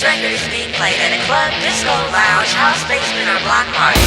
This record is being played at a club, disco, lounge, house, basement, or block party.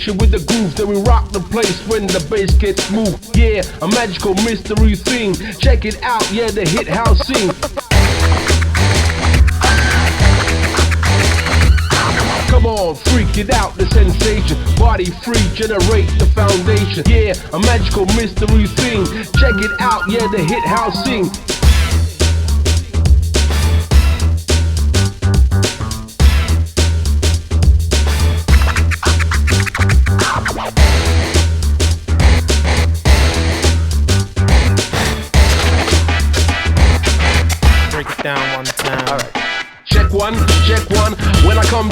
With the groove, then we rock the place when the bass gets smooth. Yeah, a magical mystery thing. Check it out, yeah, the hit house scene. Come on, freak it out, the sensation. Body free, generate the foundation. Yeah, a magical mystery thing. Check it out, yeah, the hit house scene. Down one time. All right. Check one, when I come.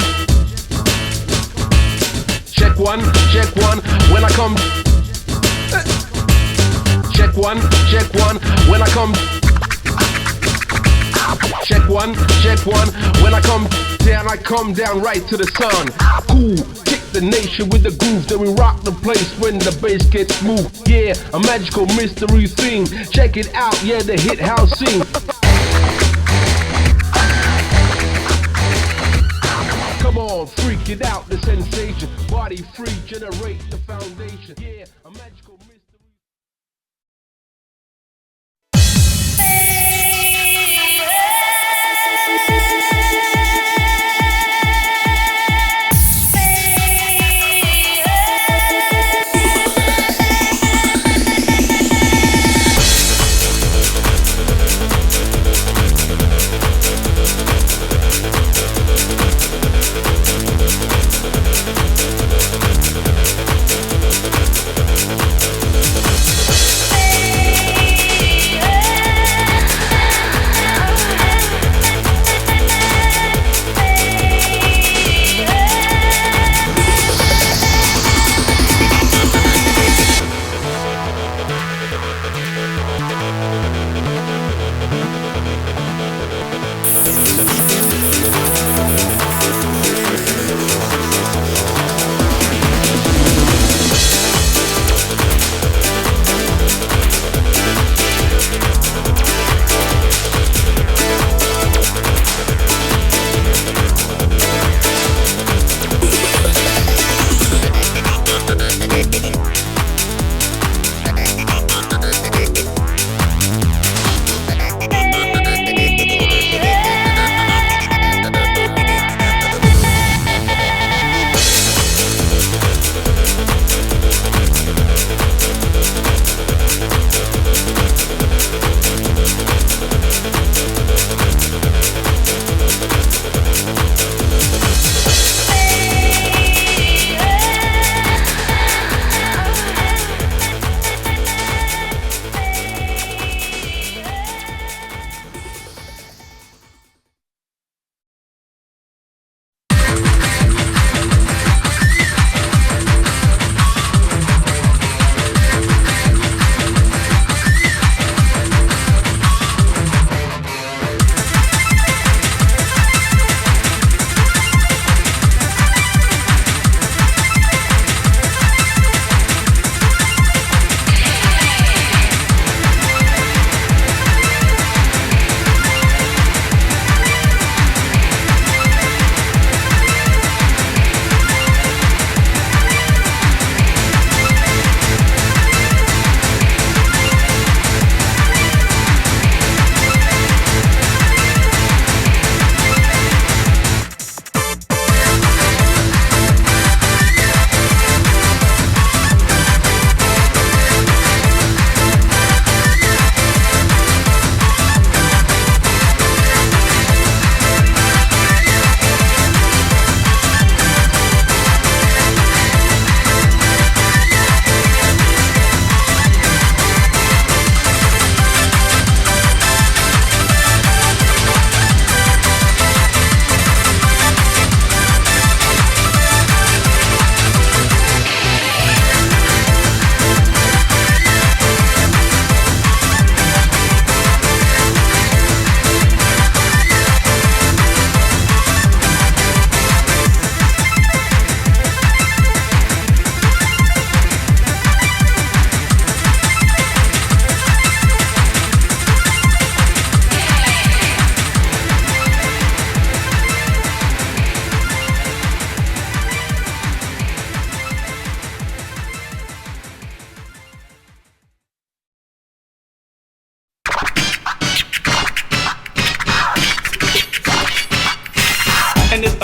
Check one, when I come. Check one, when I come. Check one, when I come down, I come down right to the sun. Cool, kick the nation with the groove, then we rock the place when the bass gets smooth. Yeah, a magical mystery thing. Check it out, yeah, the hit house scene. Come on, freak it out, the sensation. Body free, generate the foundation. Yeah, a magical mystery.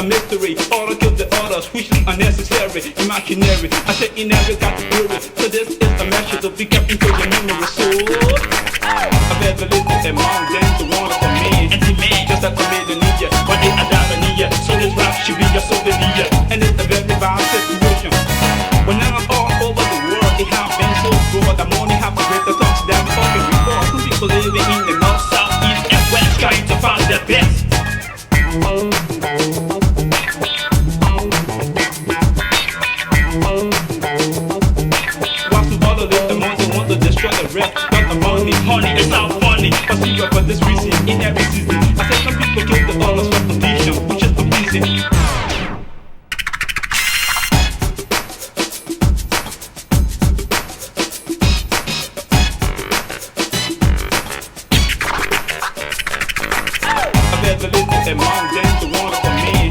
a mystery. Order kills the orders, which is unnecessary, imaginary. I say you never got to do it. So this is a message to be kept into your memory. So I better listen among them to want for me. Just like I made a ninja, but they are down a ninja. So this rap should be your souvenir. And it's a very bad situation. When I'm all over the world, it has been so good. I'm only half a great touchdown fucking report. Some people living in the north, south, east, and west, trying to find the best. What's the bother with the money? Want to destroy the rest? Not the money, honey, it's not funny. But see, for this reason, in every season, I said some people kill the dollars for condition, which is pleasing. Among them to want for me.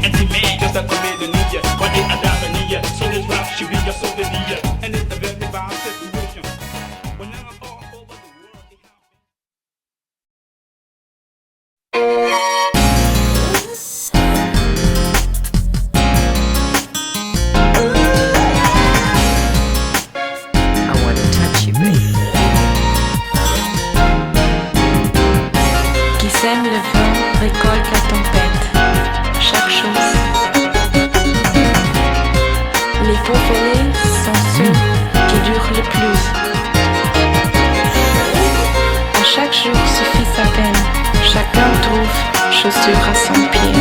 Just like I made a ninja, but they are down a ninja. So this rap should be your souvenir. And it's a very bad situation. When I'm all over the world, it I want to touch you, baby. Qui sème le vent récolte la tempête. Chaque chose. Les faux follets sont ceux qui durent le plus. À chaque jour suffit sa peine. Chacun trouve chaussure à son pied.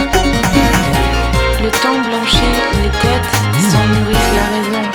Le temps blanchit les têtes sans nourrir la raison.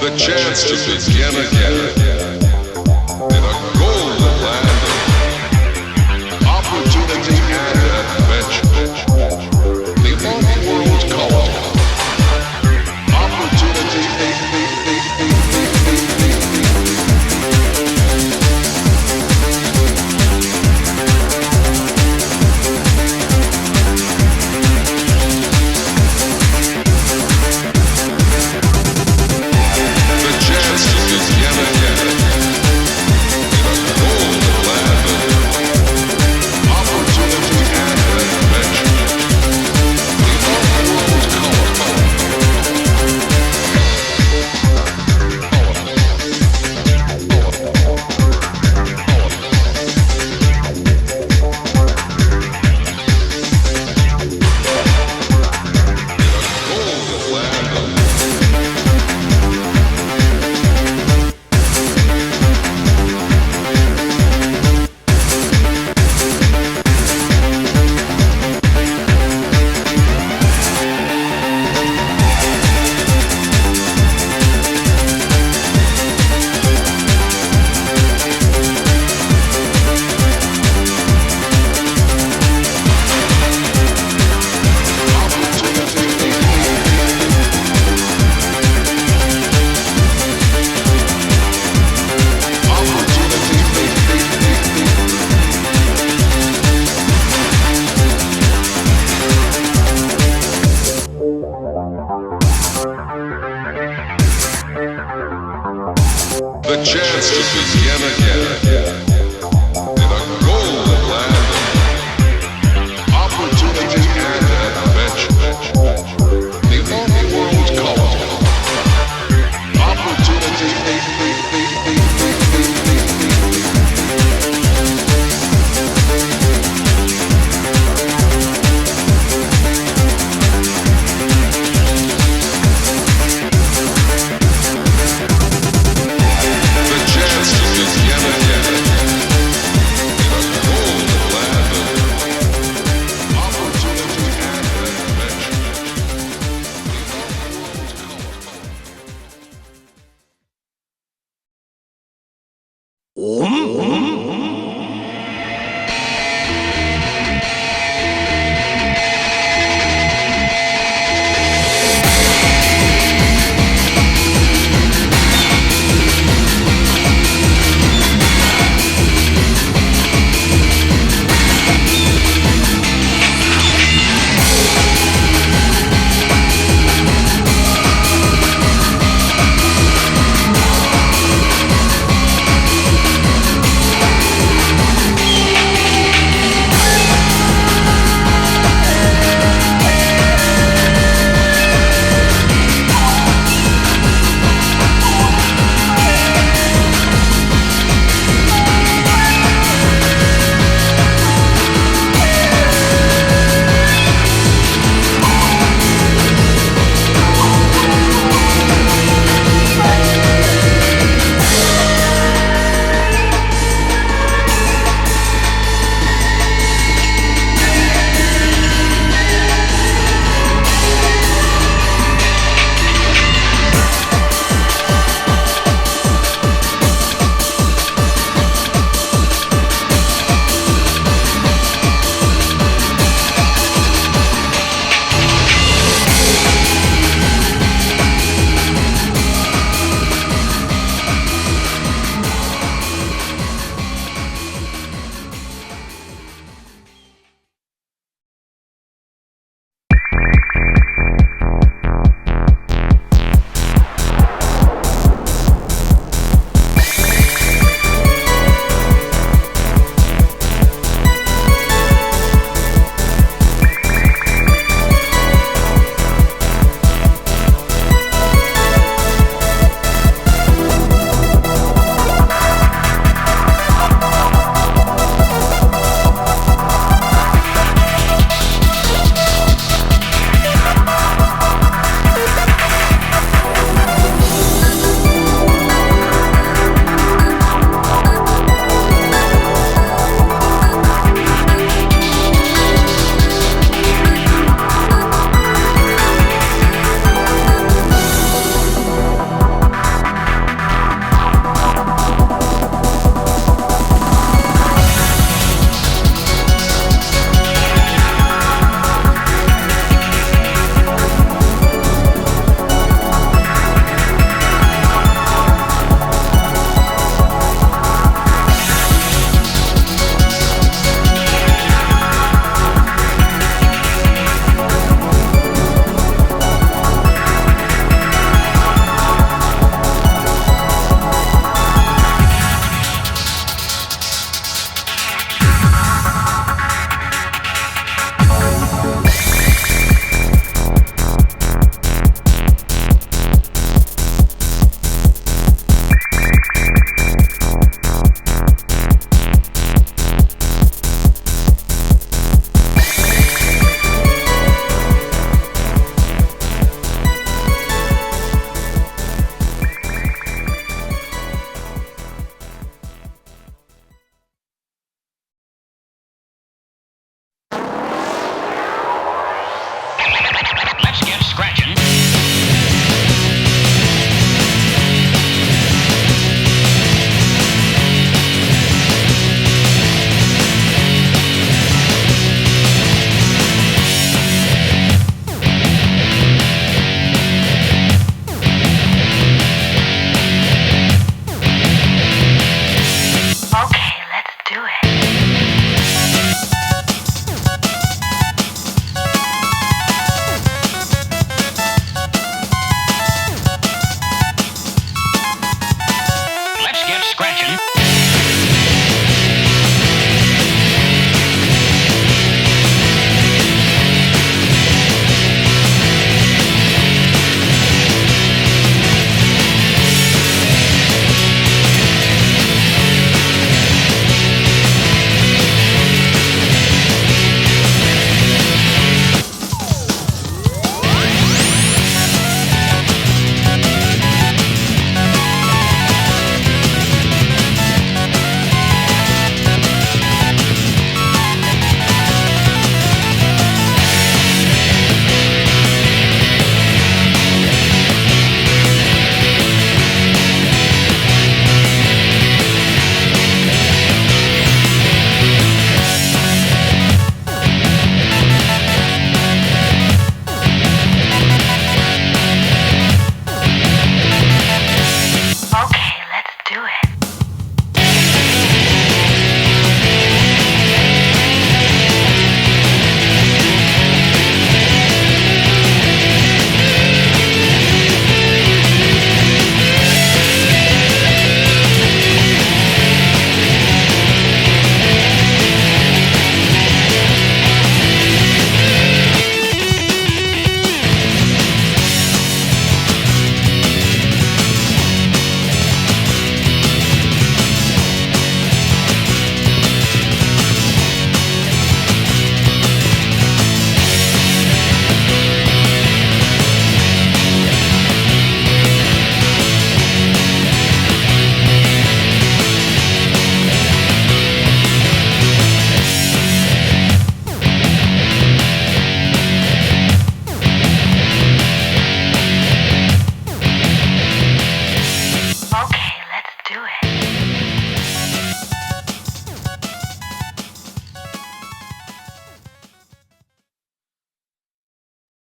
The chance to begin again in a golden land